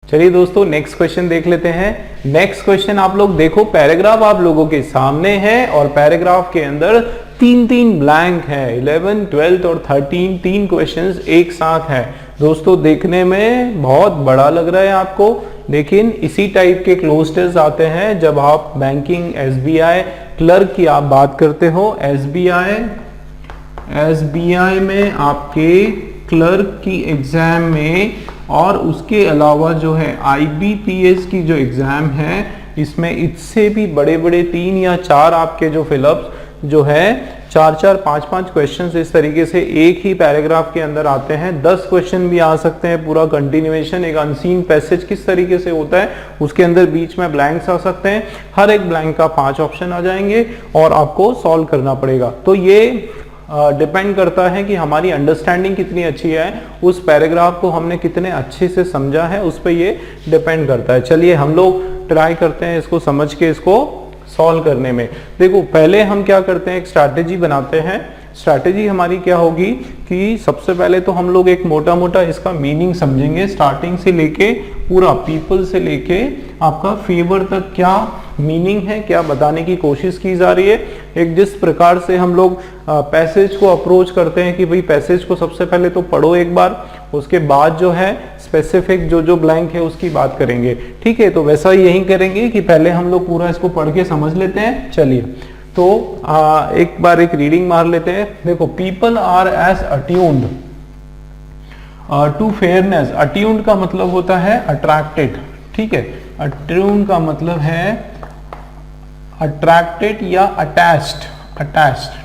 चलिए दोस्तों next question देख लेते हैं। नेक्स्ट क्वेश्चन आप लोग देखो, पैराग्राफ आप लोगों के सामने है और पैराग्राफ के अंदर तीन तीन ब्लैंक है। 11, 12 और 13 तीन क्वेश्चंस एक साथ है। दोस्तों देखने में बहुत बड़ा लग रहा है आपको, लेकिन इसी टाइप के क्लोज टेस्ट आते हैं जब आप बैंकिंग, एसबीआई, क्लर्क की आप बात करते हो। एसबीआई में आपके क्लर्क की एग्जाम में और उसके अलावा जो है आईबीपीएस की जो एग्जाम है इसमें इससे भी बड़े बड़े 3 या 4 आपके जो फिलअप्स जो है 4-4, 5-5 क्वेश्चंस इस तरीके से एक ही पैराग्राफ के अंदर आते हैं। 10 क्वेश्चन भी आ सकते हैं, पूरा कंटिन्यूएशन एक अनसीन पैसेज किस तरीके से होता है उसके अंदर बीच में ब्लैंक्स आ सकते हैं। हर एक ब्लैंक का 5 ऑप्शन आ जाएंगे और आपको सॉल्व करना पड़ेगा। तो ये डिपेंड करता है कि हमारी अंडरस्टैंडिंग कितनी अच्छी है, उस पैराग्राफ को हमने कितने अच्छे से समझा है, उस पर ये डिपेंड करता है। चलिए हम लोग ट्राई करते हैं इसको समझ के इसको सॉल्व करने में। देखो पहले हम क्या करते हैं, एक स्ट्रैटेजी बनाते हैं। स्ट्रैटेजी हमारी क्या होगी कि सबसे पहले तो हम लोग एक मोटा मोटा इसका मीनिंग समझेंगे, स्टार्टिंग से लेके पूरा पीपल से लेके आपका फेवर तक क्या मीनिंग है, क्या बताने की कोशिश की जा रही है। एक जिस प्रकार से हम लोग पैसेज को अप्रोच करते हैं कि भाई पैसेज को सबसे पहले तो पढ़ो एक बार, उसके बाद जो है स्पेसिफिक जो ब्लैंक है उसकी बात करेंगे। ठीक है, तो वैसा यही करेंगे कि पहले हम लोग पूरा इसको पढ़ के समझ लेते हैं। चलिए तो एक बार एक रीडिंग मार लेते हैं। देखो, people are as attuned to fairness. Attuned का मतलब होता है अट्रैक्टेड। ठीक है, अट्यून्ड का मतलब है अट्रैक्टेड या अटैच्ड।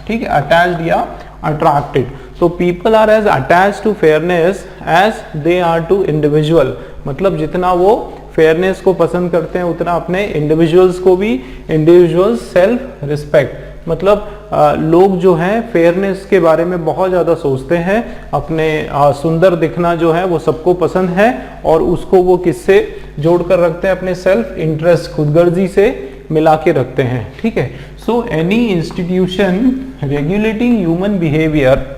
ठीक है, अटैच्ड या अट्रैक्टेड। तो people are as attached to fairness as they are to individual. मतलब जितना वो फेयरनेस को पसंद करते हैं उतना अपने इंडिविजुअल्स को भी, इंडिविजुअल सेल्फ रिस्पेक्ट। मतलब लोग जो हैं फेयरनेस के बारे में बहुत ज़्यादा सोचते हैं। अपने सुंदर दिखना जो है वो सबको पसंद है और उसको वो किससे जोड़ कर रखते हैं, अपने सेल्फ इंटरेस्ट, खुदगर्जी से मिला के रखते हैं। ठीक है, सो any institution regulating human behaviour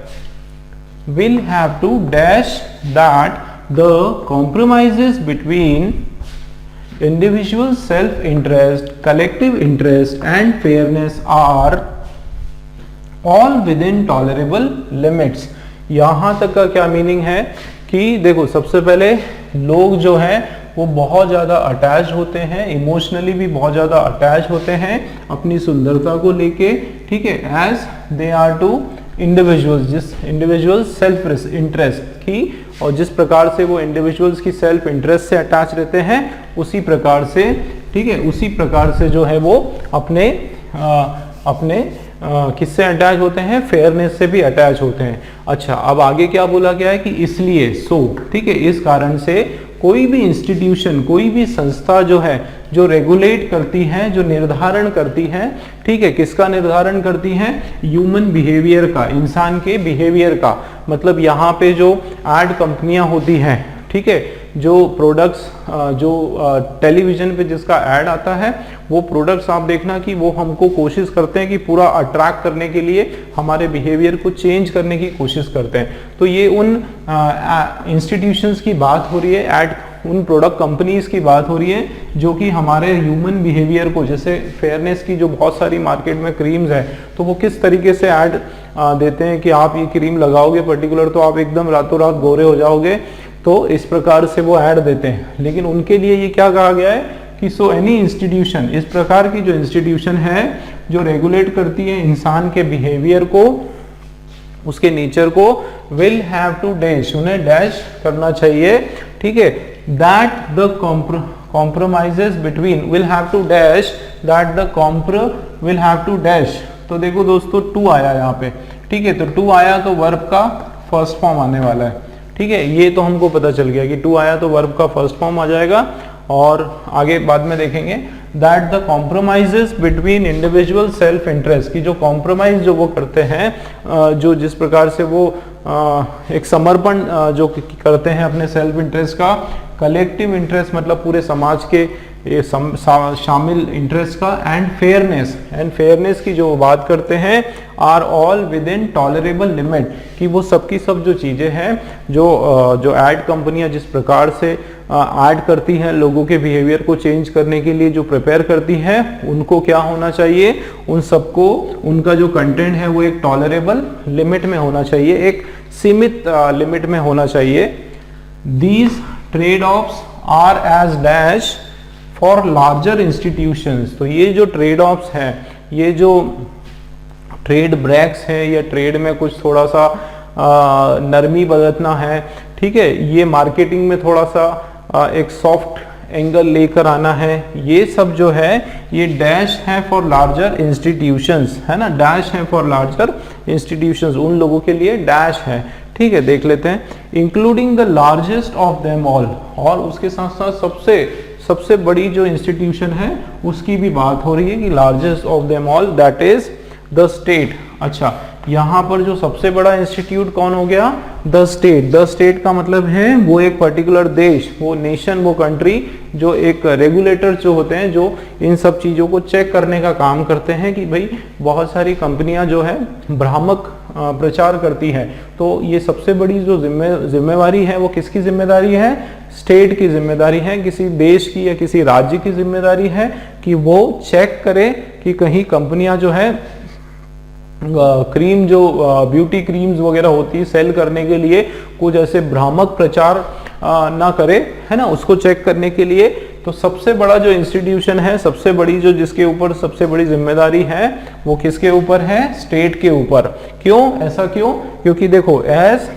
will have to dash that the compromises between individual self-interest, collective interest and fairness are all within tolerable limits। यहाँ तक का क्या मीनिंग है कि देखो सबसे पहले लोग जो हैं वो बहुत ज़्यादा अटैच होते हैं, इमोशनली भी बहुत ज़्यादा अटैच होते हैं अपनी सुंदरता को लेके। ठीक है, as they are to individuals, जिस इंडिविजुअल सेल्फ इंटरेस्ट की, और जिस प्रकार से वो इंडिविजुअल्स की सेल्फ इंटरेस्ट से अटैच रहते हैं उसी प्रकार से, ठीक है, उसी प्रकार से जो है वो अपने किससे अटैच होते हैं, फेयरनेस से भी अटैच होते हैं। अच्छा, अब आगे क्या बोला गया है कि इसलिए, सो, ठीक है, इस कारण से कोई भी इंस्टीट्यूशन, कोई भी संस्था जो है जो रेगुलेट करती है, जो निर्धारण करती है, ठीक है, किसका निर्धारण करती है, ह्यूमन बिहेवियर का, इंसान के बिहेवियर का। मतलब यहाँ पे जो एड कंपनियां होती हैं, ठीक है, जो प्रोडक्ट्स, जो टेलीविजन पे जिसका ऐड आता है वो प्रोडक्ट्स आप देखना कि वो हमको कोशिश करते हैं कि पूरा अट्रैक्ट करने के लिए हमारे बिहेवियर को चेंज करने की कोशिश करते हैं। तो ये उन इंस्टीट्यूशंस की बात हो रही है, ऐड उन प्रोडक्ट कंपनीज की बात हो रही है जो कि हमारे ह्यूमन बिहेवियर को, जैसे फेयरनेस की जो बहुत सारी मार्केट में क्रीम्स है, तो वो किस तरीके से ऐड देते हैं कि आप ये क्रीम लगाओगे पर्टिकुलर तो आप एकदम रातों रात गोरे हो जाओगे, तो इस प्रकार से वो ऐड देते हैं। लेकिन उनके लिए ये क्या कहा गया है कि सो एनी इंस्टीट्यूशन, इस प्रकार की जो इंस्टीट्यूशन है जो रेगुलेट करती है इंसान के बिहेवियर को, उसके नेचर को, विल हैव टू डैश, उन्हें डैश करना चाहिए। ठीक है, that the compromises between, will have to dash, that the will have to dash. तो देखो दोस्तों 2 आया यहाँ पे, ठीक है, तो 2 आया तो वर्ब का फर्स्ट फॉर्म आने वाला है। ठीक है, ये तो हमको पता चल गया कि 2 आया तो वर्ब का फर्स्ट फॉर्म आ जाएगा। और आगे बाद में देखेंगे that the compromises between individual self interest, की जो कॉम्प्रोमाइज जो वो करते हैं, जो जिस प्रकार से वो एक समर्पण जो करते हैं अपने सेल्फ इंटरेस्ट का, कलेक्टिव इंटरेस्ट मतलब पूरे समाज के ये शामिल इंटरेस्ट का, एंड फेयरनेस की जो बात करते हैं, are all within tolerable limit, कि वो सब की सब जो चीज़ें हैं जो ऐड कंपनियां जिस प्रकार से ऐड करती हैं, लोगों के बिहेवियर को चेंज करने के लिए जो प्रिपेयर करती हैं, उनको क्या होना चाहिए, उन सबको उनका जो कंटेंट है वो एक टॉलरेबल लिमिट में होना चाहिए, एक सीमित लिमिट में होना चाहिए। These trade offs are as dash for larger institutions. तो ये जो ट्रेड ऑफ्स हैं, ये जो ट्रेड ब्रेक्स है या ट्रेड में कुछ थोड़ा सा नरमी बरतना है, ठीक है, ये मार्केटिंग में थोड़ा सा एक सॉफ्ट एंगल लेकर आना है, ये सब जो है ये डैश है फॉर लार्जर इंस्टीट्यूशंस, है ना, डैश है फॉर लार्जर इंस्टीट्यूशंस, उन लोगों के लिए डैश है, ठीक है। देख लेते हैं, including the largest of them all, और उसके साथ साथ सबसे बड़ी जो इंस्टीट्यूशन है उसकी भी बात हो रही है कि largest of them all that is the state. अच्छा, यहाँ पर जो सबसे बड़ा इंस्टीट्यूट कौन हो गया, द स्टेट। द स्टेट का मतलब है वो एक पर्टिकुलर देश, वो नेशन, वो कंट्री, जो एक रेगुलेटर जो होते हैं, जो इन सब चीज़ों को चेक करने का काम करते हैं कि भाई बहुत सारी कंपनियां जो है भ्रामक प्रचार करती है, तो ये सबसे बड़ी जो जिम्मेवारी है वो किसकी जिम्मेदारी है, स्टेट की जिम्मेदारी है, किसी देश की या किसी राज्य की जिम्मेदारी है कि वो चेक करे कि कहीं कंपनियां जो है क्रीम, जो ब्यूटी क्रीम्स वगैरह होती है सेल करने के लिए, कुछ ऐसे भ्रामक प्रचार ना करे, है ना, उसको चेक करने के लिए। तो सबसे बड़ा जो इंस्टीट्यूशन है, सबसे बड़ी जो जिसके ऊपर सबसे बड़ी जिम्मेदारी है वो किसके ऊपर है, स्टेट के ऊपर। क्यों, ऐसा क्यों, क्योंकि देखो, as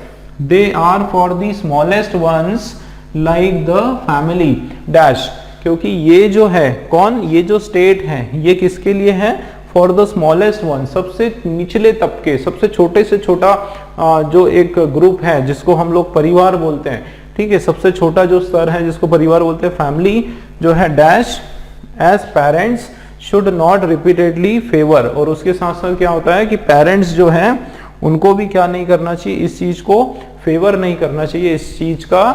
they are for the smallest ones like the family dash, क्योंकि ये जो है कौन, ये जो स्टेट है ये किसके लिए है, फॉर द स्मॉलेस्ट वन, सबसे निचले तबके, सबसे छोटे से छोटा जो एक ग्रुप है जिसको हम लोग परिवार बोलते हैं, ठीक है, सबसे छोटा जो स्तर है जिसको परिवार बोलते हैं, फैमिली जो है, dash as parents should not repeatedly favour. और उसके साथ साथ क्या होता है कि पेरेंट्स जो है उनको भी क्या नहीं करना चाहिए, इस चीज को फेवर नहीं करना चाहिए, इस चीज का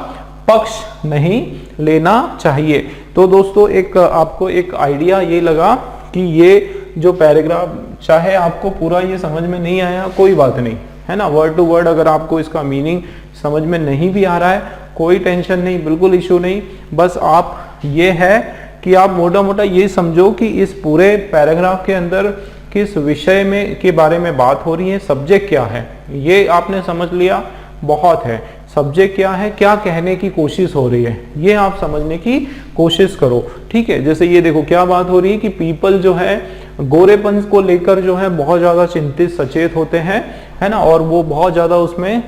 पक्ष नहीं लेना चाहिए। तो दोस्तों एक आपको एक आइडिया ये लगा कि ये जो पैराग्राफ, चाहे आपको पूरा ये समझ में नहीं आया कोई बात नहीं, है ना, वर्ड टू वर्ड अगर आपको इसका मीनिंग समझ में नहीं भी आ रहा है कोई टेंशन नहीं, बिल्कुल इशू नहीं, बस आप ये है कि आप मोटा मोटा ये समझो कि इस पूरे पैराग्राफ के अंदर किस विषय में के बारे में बात हो रही है, सब्जेक्ट क्या है, ये आपने समझ लिया, बहुत है। सब्जेक्ट क्या है, क्या कहने की कोशिश हो रही है, ये आप समझने की कोशिश करो, ठीक है। जैसे ये देखो क्या बात हो रही है कि पीपल जो है गोरेपन को लेकर जो है बहुत ज्यादा चिंतित सचेत होते हैं, है ना, और वो बहुत ज्यादा उसमें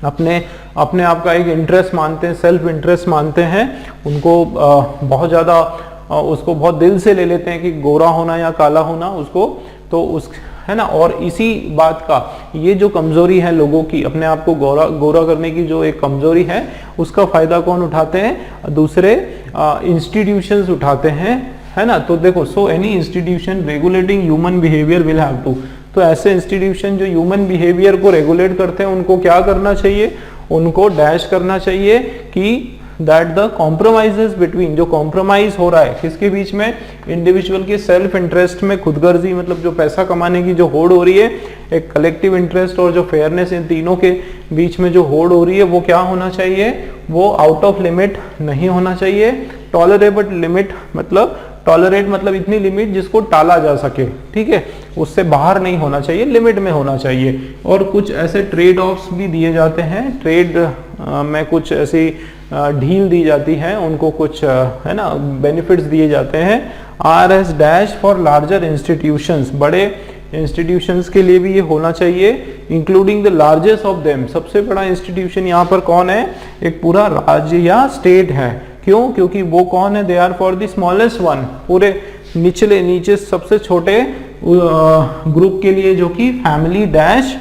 अपने आप का एक इंटरेस्ट मानते हैं, सेल्फ इंटरेस्ट मानते हैं, उनको बहुत ज्यादा उसको बहुत दिल से ले लेते हैं कि गोरा होना या काला होना उसको, तो उस, है ना, और इसी बात का ये जो कमजोरी है लोगों की, अपने आप को गोरा करने की जो एक कमजोरी है, उसका फायदा कौन उठाते हैं, दूसरे इंस्टीट्यूशंस उठाते हैं, है ना। तो देखो, so any institution regulating human behaviour will have to, तो ऐसे इंस्टीट्यूशन जो ह्यूमन बिहेवियर को रेगुलेट करते हैं उनको क्या करना चाहिए, उनको डैश करना चाहिए कि दैट द कॉम्प्रोमाइजेस बिटवीन, जो कॉम्प्रोमाइज हो रहा है किसके बीच में, इंडिविजुअल के सेल्फ इंटरेस्ट में, खुदगर्जी मतलब जो पैसा कमाने की जो होड़ हो रही है, एक कलेक्टिव इंटरेस्ट और जो फेयरनेस, इन तीनों के बीच में जो होड़ हो रही है वो क्या होना चाहिए, वो आउट ऑफ लिमिट नहीं होना चाहिए। टॉलरेबल लिमिट मतलब, टॉलरेट मतलब इतनी लिमिट जिसको टाला जा सके, ठीक है, उससे बाहर नहीं होना चाहिए, लिमिट में होना चाहिए। और कुछ ऐसे ट्रेड ऑफ्स भी दिए जाते हैं, ट्रेड में कुछ ऐसी ढील दी जाती है, उनको कुछ है ना बेनिफिट्स दिए जाते हैं। R S dash for larger institutions, बड़े इंस्टीट्यूशंस के लिए भी ये होना चाहिए, including the largest of them, सबसे बड़ा इंस्टीट्यूशन यहाँ पर कौन है, एक पूरा राज्य या स्टेट है। क्यों, क्योंकि वो कौन है, they are for the smallest one, पूरे नीचे सबसे छोटे ग्रुप के लिए, जो कि फैमिली डैश,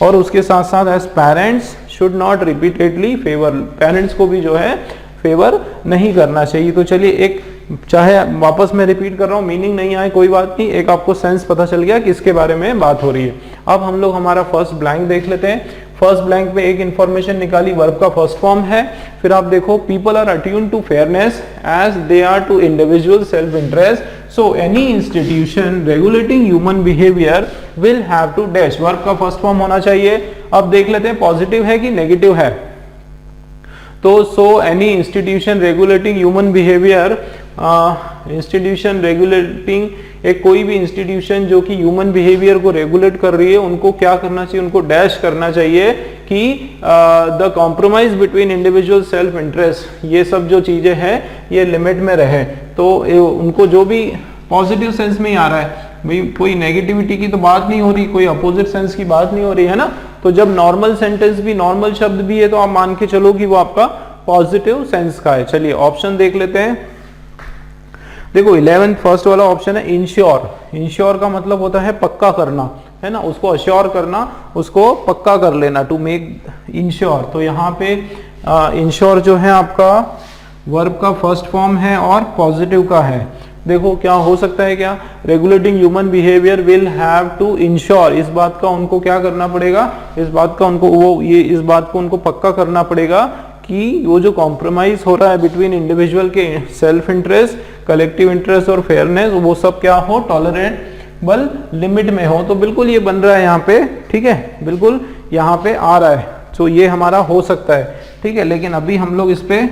और उसके साथ साथ as parents should not repeatedly favour, parents को भी जो है फेवर नहीं करना चाहिए। तो चलिए एक, चाहे वापस मैं रिपीट कर रहा हूँ, मीनिंग नहीं आए कोई बात नहीं, एक आपको सेंस पता चल गया कि इसके बारे में बात हो रही है। अब हम लोग हमारा फर्स्ट ब्लैंक देख लेते हैं। फर्स्ट ब्लैंक में एक इंफॉर्मेशन निकाली, वर्ब का फर्स्ट फॉर्म है। फिर आप देखो people are attune to fairness as they are to individual self interest, so any institution regulating human behaviour will have to dash, verb का फर्स्ट फॉर्म होना चाहिए। अब देख लेते हैं पॉजिटिव है कि नेगेटिव है। तो सो any institution regulating human behaviour, institution regulating, एक कोई भी इंस्टीट्यूशन जो कि ह्यूमन बिहेवियर को रेगुलेट कर रही है, उनको क्या करना चाहिए, उनको डैश करना चाहिए कि the compromise between individual self interest, ये सब जो चीजें हैं ये लिमिट में रहे। तो उनको जो भी पॉजिटिव सेंस में ही आ रहा है भाई, कोई नेगेटिविटी की तो बात नहीं हो रही, कोई अपोजिट सेंस की बात नहीं हो रही है ना। तो जब नॉर्मल सेंटेंस भी, नॉर्मल शब्द भी है तो आप मान के चलो कि वो आपका पॉजिटिव सेंस का है। चलिए ऑप्शन देख लेते हैं। देखो 11th फर्स्ट वाला ऑप्शन है इंश्योर। इंश्योर का मतलब होता है पक्का करना, है ना, उसको अश्योर करना, उसको पक्का कर लेना, टू मेक इंश्योर। तो यहाँ पे इंश्योर जो है आपका वर्ब का फर्स्ट फॉर्म है और पॉजिटिव का है। देखो क्या हो सकता है, क्या regulating human behaviour will have to ensure, इस बात का उनको क्या करना पड़ेगा, इस बात का उनको वो ये इस बात को उनको पक्का करना पड़ेगा कि वो जो कॉम्प्रोमाइज हो रहा है बिटवीन इंडिविजुअल के सेल्फ इंटरेस्ट, कलेक्टिव इंटरेस्ट और फेयरनेस, वो सब क्या हो, टॉलरेबल लिमिट में हो। तो बिल्कुल ये बन रहा है यहाँ पे, ठीक है, बिल्कुल यहाँ पे आ रहा है। तो ये हमारा हो सकता है, ठीक है, लेकिन अभी हम लोग इस पे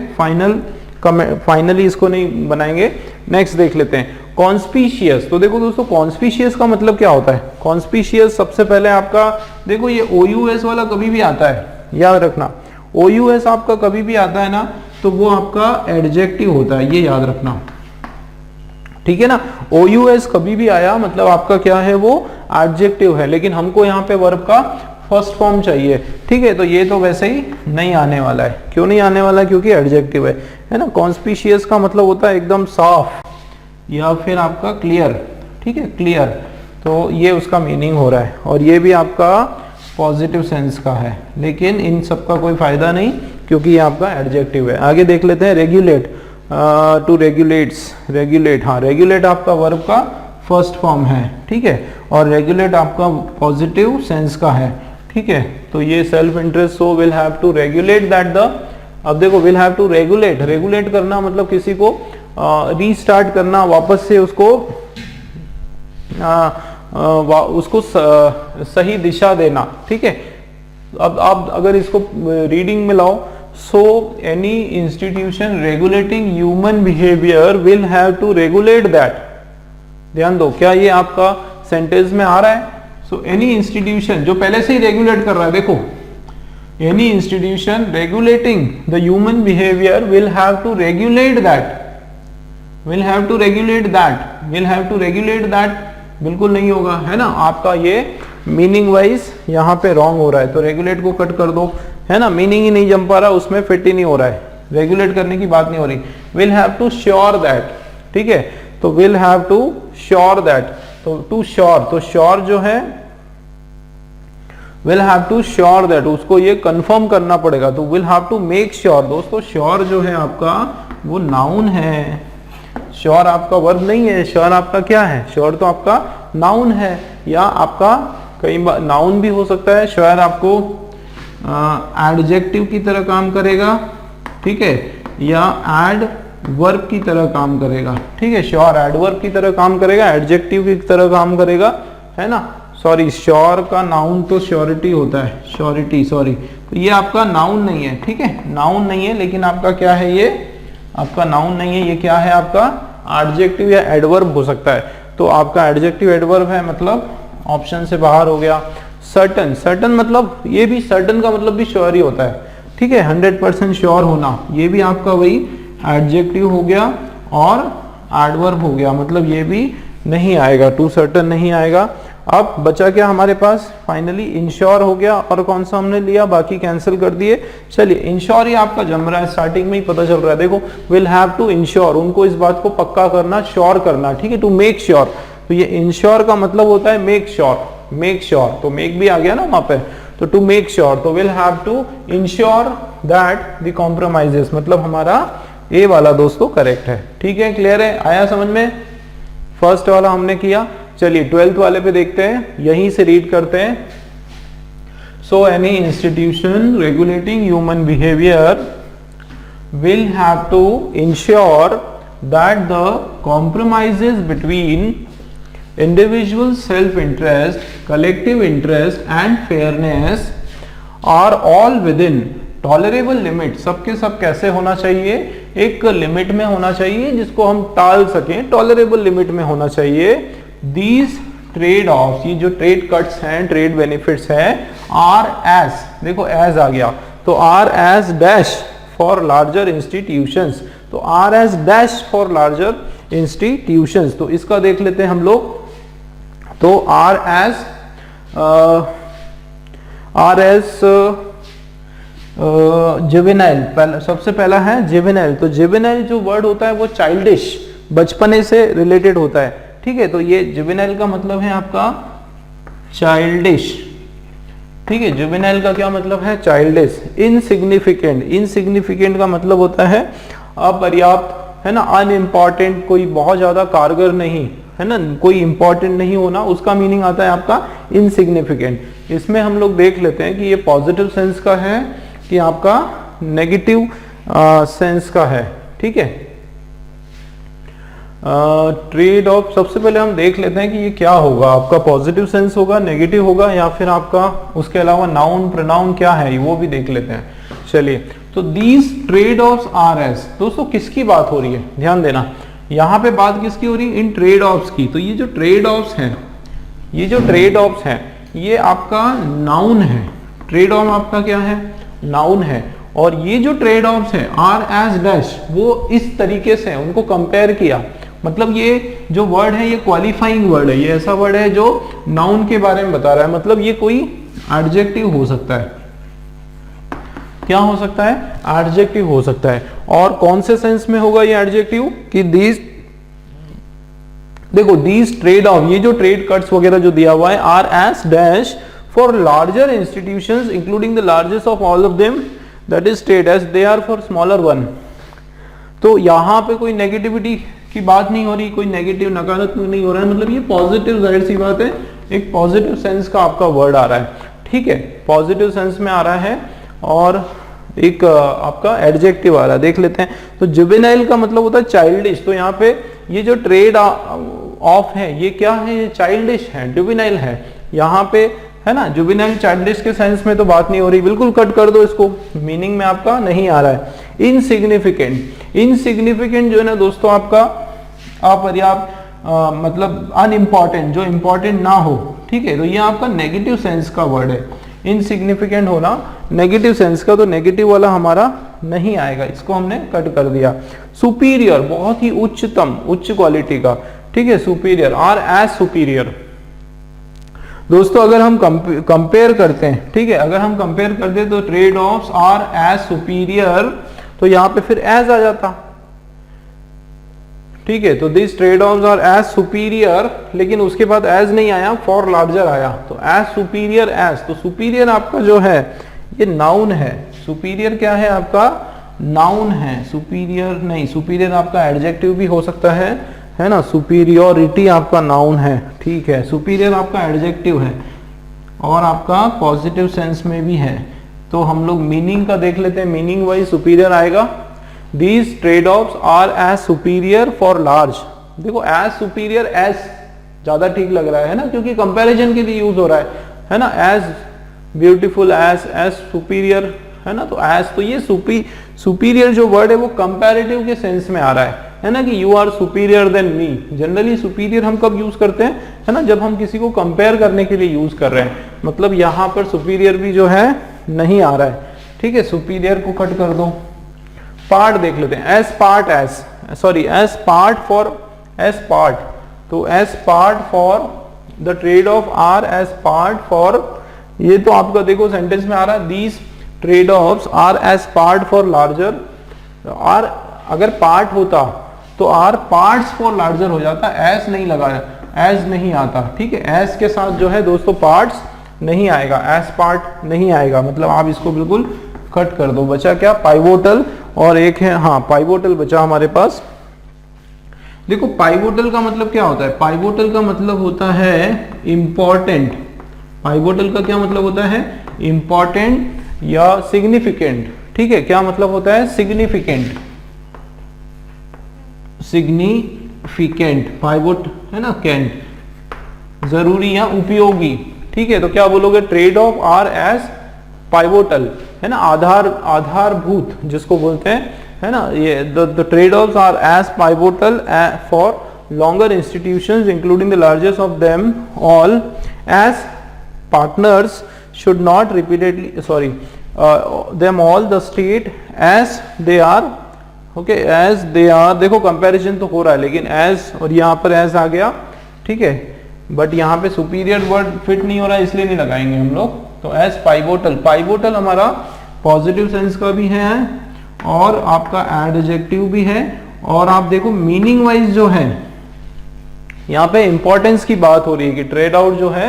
फाइनली इसको नहीं बनाएंगे। नेक्स्ट देख लेते हैं कॉन्स्पिशियस। तो देखो दोस्तों कॉन्स्पिशियस का मतलब क्या होता है। कॉन्स्पिशियस सबसे पहले आपका देखो ये OUS वाला कभी भी आता है, याद रखना, OUS आपका कभी भी आता है ना तो वो आपका एडजेक्टिव होता है, ये याद रखना, ठीक है ना। OUS कभी भी आया मतलब आपका क्या है, वो एडजेक्टिव है, लेकिन हमको यहाँ पे वर्ब का फर्स्ट फॉर्म चाहिए, ठीक है। तो ये तो वैसे ही नहीं आने वाला है। क्यों नहीं आने वाला, क्योंकि एडजेक्टिव है ना। कॉन्स्पिशियस का मतलब होता है एकदम साफ या फिर आपका क्लियर, ठीक है, क्लियर। तो ये उसका मीनिंग हो रहा है और ये भी आपका पॉजिटिव सेंस का है, लेकिन इन सब का कोई फायदा नहीं क्योंकि ये आपका एडजेक्टिव है। आगे देख लेते हैं रेगुलेट, टू रेगुलेट्स, रेगुलेट, हाँ रेगुलेट आपका वर्ब का फर्स्ट फॉर्म है, ठीक है, और रेगुलेट आपका पॉजिटिव सेंस का है, ठीक है। तो ये self interest, so will have to regulate that the, अब देखो will have to regulate, regulate करना मतलब किसी को रीस्टार्ट करना, वापस से उसको उसको सही दिशा देना, ठीक है। अब आप अगर इसको रीडिंग में लाओ, so any institution regulating human behaviour will have to regulate that. ध्यान दो, क्या ये आपका सेंटेंस में आ रहा है। सो एनी इंस्टीट्यूशन जो पहले से ही रेगुलेट कर रहा है, देखो any institution regulating the human behaviour will have to regulate that, will have to regulate that, will have to regulate that बिल्कुल नहीं होगा, है ना। आपका ये मीनिंग वाइज यहाँ पे रॉन्ग हो रहा है, तो रेगुलेट को कट कर दो, है ना, मीनिंग ही नहीं जम पा रहा, उसमें फिट ही नहीं हो रहा है, रेगुलेट करने की बात नहीं हो रही। Will have to sure that, ठीक है, तो will have to sure that, तो टू श्योर, तो श्योर जो है will have to sure that, उसको ये कंफर्म करना पड़ेगा, तो will have to make sure. दोस्तों श्योर जो है आपका वो नाउन है, श्योर आपका वर्ब नहीं है, श्योर आपका क्या है, श्योर तो आपका नाउन है, या आपका कई बार नाउन भी हो सकता है, श्योर आपको एडजेक्टिव की तरह काम करेगा, ठीक है, या एड वर्ब की तरह काम करेगा, ठीक है, श्योर एडवर्ब की तरह काम करेगा, एडजेक्टिव की तरह काम करेगा, है ना। सॉरी, श्योर का नाउन तो श्योरिटी होता है, श्योरिटी, सॉरी, तो ये आपका नाउन नहीं है, ठीक है, नाउन नहीं है, लेकिन आपका क्या है, ये आपका नाउन नहीं है, ये क्या है आपका एडजेक्टिव या एडवर्ब हो सकता है। तो आपका एडजेक्टिव एडवर्ब है, मतलब ऑप्शन से बाहर हो गया। सर्टन, सर्टन मतलब ये भी, सर्टन का मतलब भी श्योर ही होता है, ठीक है, 100% श्योर होना, ये भी आपका वही एडजेक्टिव हो गया और एडवर्ब हो गया, मतलब ये भी नहीं आएगा, टू सर्टन नहीं आएगा। अब बचा क्या हमारे पास, फाइनली इंश्योर हो गया, और कौन सा हमने लिया, बाकी कैंसिल कर दिए। चलिए इंश्योर ही आपका जम रहा है, स्टार्टिंग में ही पता चल रहा है, देखो विल हैव टू इंश्योर, उनको इस बात को पक्का करना, श्योर करना, ठीक है, टू मेक श्योर। तो ये इंश्योर का मतलब होता है मेक श्योर, मेक श्योर, तो मेक भी आ गया ना वहां पे, तो टू मेक श्योर, तो will have to ensure that the compromises, मतलब हमारा ए वाला दोस्तों करेक्ट है, ठीक है, क्लियर है, आया समझ में। फर्स्ट वाला हमने किया। चलिए 12th वाले पे देखते हैं, यहीं से रीड करते हैं। So any institution regulating human behavior will have to ensure that the compromises between individual self-interest, collective interest and fairness are all within tolerable limit. सबके सब कैसे होना चाहिए, एक लिमिट में होना चाहिए जिसको हम टाल सकें, टॉलरेबल लिमिट में होना चाहिए. These ट्रेड ऑफ, ये जो ट्रेड कट्स हैं, ट्रेड बेनिफिट्स हैं, आर एज, देखो एज आ गया तो are as dash for larger institutions, तो are as dash for larger institutions. तो इसका देख लेते हैं हम लोग. तो आर एज जुवेनाइल, सबसे पहला है जुवेनाइल. तो जुवेनाइल जो वर्ड होता है वो चाइल्डिश, बचपने से रिलेटेड होता है. ठीक है, तो ये जुवेनाइल का मतलब है आपका चाइल्डिश. ठीक है, जुवेनाइल का क्या मतलब है, चाइल्डिश. इनसिग्निफिकेंट, इनसिग्निफिकेंट का मतलब होता है अपर्याप्त, है ना, अनइम्पॉर्टेंट, कोई बहुत ज्यादा कारगर नहीं, है ना, कोई इंपॉर्टेंट नहीं होना, उसका मीनिंग आता है आपका इनसिग्निफिकेंट. इसमें हम लोग देख लेते हैं कि ये पॉजिटिव सेंस का है कि आपका नेगेटिव सेंस का है. ठीक है, ट्रेड ऑफ, सबसे पहले हम देख लेते हैं कि ये क्या होगा, आपका पॉजिटिव सेंस होगा, नेगेटिव होगा, या फिर आपका उसके अलावा नाउन प्रोनाउन क्या है वो भी देख लेते हैं. चलिए, तो these trade offs are as, दोस्तों किसकी बात हो रही है, ध्यान देना, यहाँ पे बात किसकी हो रही है, इन ट्रेड ऑफ्स की. तो ये जो ट्रेड ऑफ्स हैं, ये जो ट्रेड ऑफ्स हैं, ये आपका नाउन है. ट्रेड ऑफ आपका क्या है, नाउन है. और ये जो ट्रेड ऑफ्स है आर एज डैश, वो इस तरीके से उनको कंपेयर किया. मतलब ये जो वर्ड है ये क्वालिफाइंग वर्ड है, ये ऐसा वर्ड है जो नाउन के बारे में बता रहा है. मतलब ये कोई एडजेक्टिव हो सकता है. क्या हो सकता है, एडजेक्टिव हो सकता है. और कौन से सेंस में होगा ये एडजेक्टिव, कि दीज, देखो दीज ट्रेड ऑफ, ये जो ट्रेड कट्स वगैरह जो दिया हुआ है, are as dash for larger institutions including the largest of all of them, that is trade as they are for smaller one. तो यहाँ पे कोई नेगेटिविटी की बात नहीं हो रही, कोई नेगेटिव नकारात्मक नहीं हो रहा है, मतलब ये पॉजिटिव, जाहिर सी बात है, एक पॉजिटिव सेंस का आपका वर्ड आ रहा है. ठीक है, पॉजिटिव सेंस में आ रहा है और एक आपका एडजेक्टिव आ रहा है. देख लेते हैं. तो जुवेनाइल का मतलब होता है चाइल्डिश. तो यहाँ पे ये जो ट्रेड ऑफ है ये क्या है, ये चाइल्डिश है, जुवेनाइल है. यहाँ पे है ना, जुवेनाइल चाइल्डिश के सेंस में तो बात नहीं हो रही, बिल्कुल कट कर दो इसको, मीनिंग में आपका नहीं आ रहा है. इनसिग्निफिकेंट, इनसिग्निफिकेंट जो है ना दोस्तों आपका अपर्याप्त, मतलब अनइम्पॉर्टेंट, जो इंपॉर्टेंट ना हो. ठीक है, तो ये आपका नेगेटिव सेंस का वर्ड है. इनसिग्निफिकेंट होना नेगेटिव सेंस का, तो नेगेटिव वाला हमारा नहीं आएगा, इसको हमने कट कर दिया. सुपीरियर, बहुत ही उच्चतम, उच्च क्वालिटी का. ठीक है, सुपीरियर, आर एज सुपीरियर. दोस्तों अगर हम कंपेयर करते हैं, ठीक है, अगर हम कंपेयर करते तो trade offs are as superior, तो यहां पे फिर एज आ जाता. ठीक है, तो this trade offs are as superior, लेकिन उसके बाद एज नहीं आया, फॉर लार्जर आया. तो एज सुपीरियर एज, तो सुपीरियर आपका जो है ये नाउन है. सुपीरियर क्या है आपका, नाउन है. सुपीरियर नहीं, सुपीरियर आपका एडजेक्टिव भी हो सकता है ना. सुपीरियोरिटी आपका नाउन है. ठीक है, सुपीरियर आपका एडजेक्टिव है और आपका पॉजिटिव सेंस में भी है. तो हम लोग मीनिंग का देख लेते हैं, मीनिंग वाइज सुपीरियर आएगा. These trade offs are as superior for large. देखो एज सुपीरियर, एज ज्यादा ठीक लग रहा है ना, क्योंकि कंपैरिजन के लिए यूज हो रहा है ना. एज ब्यूटीफुल, एज सुपीरियर, है ना. तो एज, तो ये सुपीरियर जो वर्ड है वो कंपैरेटिव के सेंस में आ रहा है ना, कि you are superior than me. Generally superior हम कब यूज करते हैं, है ना, जब हम किसी को कंपेयर करने के लिए यूज कर रहे हैं. मतलब यहाँ पर सुपीरियर भी जो है नहीं आ रहा है. ठीक है, सुपीरियर को कट कर दो. पार्ट देख लेते हैं. As part, as sorry, as part for, as part. तो as part for the trade off are as part for, ये तो आपका देखो सेंटेंस में आ रहा है, these trade offs are as part for larger. Are अगर पार्ट होता तो आर पार्ट्स फॉर लार्जर हो जाता, एज नहीं लगाया, एज नहीं आता. ठीक है, एज के साथ जो है दोस्तों पार्ट्स नहीं आएगा, एज पार्ट नहीं आएगा. मतलब आप इसको बिल्कुल कट कर दो. बचा क्या, पाइवोटल और एक है, हाँ पाइवोटल बचा हमारे पास. देखो पाइवोटल का मतलब क्या होता है, पाइवोटल का मतलब होता है इंपॉर्टेंट. पाइवोटल का क्या मतलब होता है? इंपॉर्टेंट या सिग्निफिकेंट। ठीक है, क्या मतलब होता है? सिग्निफिकेंट, सिग्निफिकेंट, पाइवोट है ना, कैंट, जरूरी या उपयोगी। ठीक है, तो क्या बोलोगे? Trade off are as pivotal, है ना, आधारभूत जिसको बोलते हैं, है ना, ये the trade offs are as pivotal for longer institutions including the largest of them all as partners should not repeatedly them all the state as they are, okay, as they are। देखो comparison तो हो रहा है लेकिन as और यहाँ पर as आ गया, ठीक है, बट यहाँ पे सुपीरियर वर्ड फिट नहीं हो रहा है इसलिए नहीं लगाएंगे हम लोग। तो as पाइवोटल, पाइवोटल हमारा पॉजिटिव सेंस का भी है और आपका एडजेक्टिव भी है, और आप देखो मीनिंग वाइज जो है यहाँ पे इंपॉर्टेंस की बात हो रही है कि ट्रेड आउट जो है,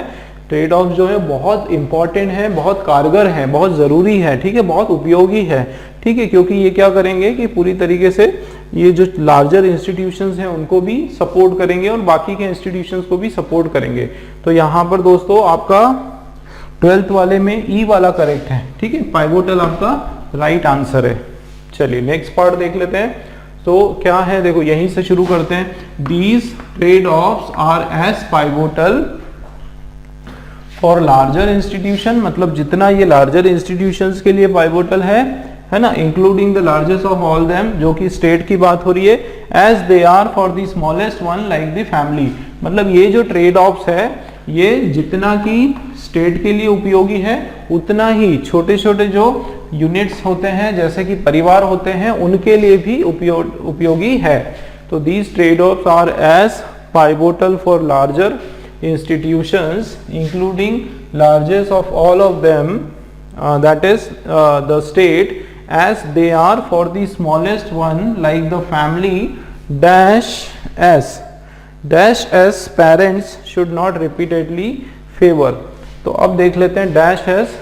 ट्रेड ऑफ जो है बहुत इंपॉर्टेंट है, बहुत कारगर है, बहुत जरूरी है, ठीक है, बहुत उपयोगी है। ठीक है, क्योंकि ये क्या करेंगे कि पूरी तरीके से ये जो लार्जर इंस्टीट्यूशंस हैं उनको भी सपोर्ट करेंगे और बाकी के इंस्टीट्यूशंस को भी सपोर्ट करेंगे। तो यहाँ पर दोस्तों आपका 12th वाले में ई वाला करेक्ट है। ठीक है, पाइवोटल आपका राइट आंसर है। चलिए नेक्स्ट पार्ट देख लेते हैं। तो क्या है, देखो यहीं से शुरू करते हैं। These trade offs are as pivotal for larger institution, मतलब जितना ये लार्जर इंस्टीट्यूशंस के लिए पाइवोटल है ना, including the largest of all them, जो कि स्टेट की बात हो रही है, as they are for the smallest one like the family. मतलब ये जो ट्रेड ऑफ्स है ये जितना कि स्टेट के लिए उपयोगी है उतना ही छोटे छोटे जो यूनिट्स होते हैं जैसे कि परिवार होते हैं उनके लिए भी उपयोगी है। तो these trade offs are as pivotal for larger institutions including largest of all of them that is the state as they are for the smallest one like the family dash as parents should not repeatedly favor। तो अब देख लेते हैं dash S,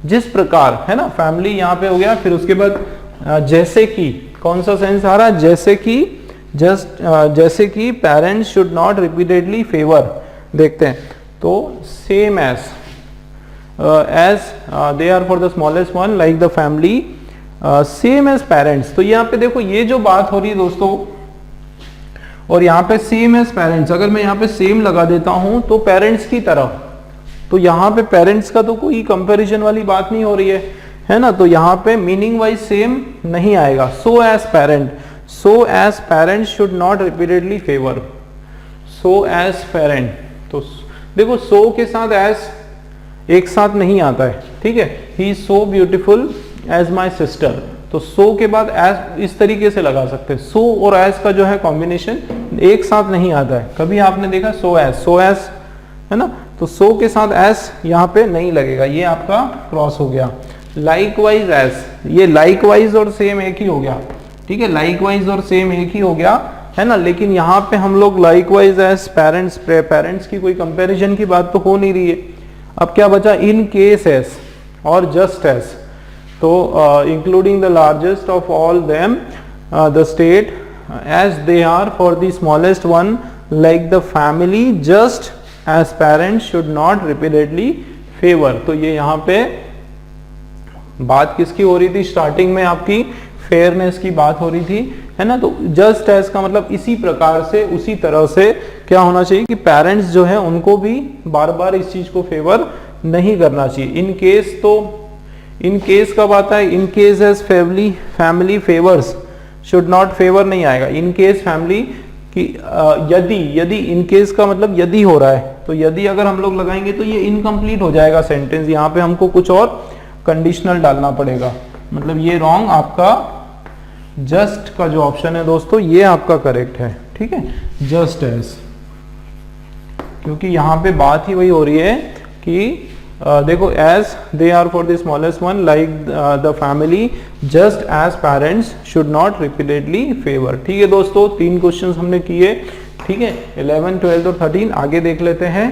जिस प्रकार, है ना, family यहाँ पे हो गया, फिर उसके बाद जैसे कि, कौन सा सेंस आ रहा है? जैसे कि, जैसे कि parents should not repeatedly favour. देखते हैं, तो same as they are for the smallest one like the family same as parents. तो यहाँ पे देखो ये जो बात हो रही है दोस्तों, और यहाँ पे सेम एज पेरेंट्स, अगर मैं यहाँ पे सेम लगा देता हूं तो पेरेंट्स की तरह, तो यहाँ पे पेरेंट्स का तो कोई कंपैरिजन वाली बात नहीं हो रही है ना, तो यहाँ पे मीनिंग वाइज सेम नहीं आएगा। So as parent, so as parents should not repeatedly favor, so as parent। तो देखो so के साथ as एक साथ नहीं आता है, ठीक है, he is so beautiful as my sister, तो so के बाद as इस तरीके से लगा सकते हैं। so और as का जो है कॉम्बिनेशन एक साथ नहीं आता है। कभी आपने देखा so as है ना, तो so के साथ as यहाँ पे नहीं लगेगा, ये आपका क्रॉस हो गया। likewise as, ये likewise और सेम एक ही हो गया, ठीक है, लाइकवाइज और सेम एक ही हो गया, है ना, लेकिन यहाँ पे हम लोग लाइकवाइज एज पेरेंट्स, पेरेंट्स की कोई कंपैरिजन की बात तो हो नहीं रही है। अब क्या बचा? इन केस एज और जस्ट एज। तो including the largest of all them the state as they are for the smallest one like the family just as parents should not repeatedly favour. तो ये यहाँ पे बात किसकी हो रही थी? स्टार्टिंग में आपकी फेयरनेस की बात हो रही थी, है ना। तो जस्ट एज का मतलब इसी प्रकार से, उसी तरह से क्या होना चाहिए कि पेरेंट्स जो है उनको भी बार बार इस चीज को फेवर नहीं करना चाहिए। इन केस, तो इन केस कब आता है? In case as family favours should not favour नहीं आएगा। इन केस फैमिली की यदि इन केस का मतलब यदि हो रहा है, तो यदि अगर हम लोग लगाएंगे तो ये इनकम्प्लीट हो जाएगा सेंटेंस, यहाँ पे हमको कुछ और कंडीशनल डालना पड़ेगा। मतलब ये रॉन्ग, आपका जस्ट का जो ऑप्शन है दोस्तों ये आपका करेक्ट है, ठीक है, जस्ट एज, क्योंकि यहाँ पे बात ही वही हो रही है कि देखो as they are for the smallest one like the family just as parents should not repeatedly favour. ठीक है दोस्तों, 3 क्वेश्चंस हमने किए, ठीक है, 11, 12 और 13। आगे देख लेते हैं।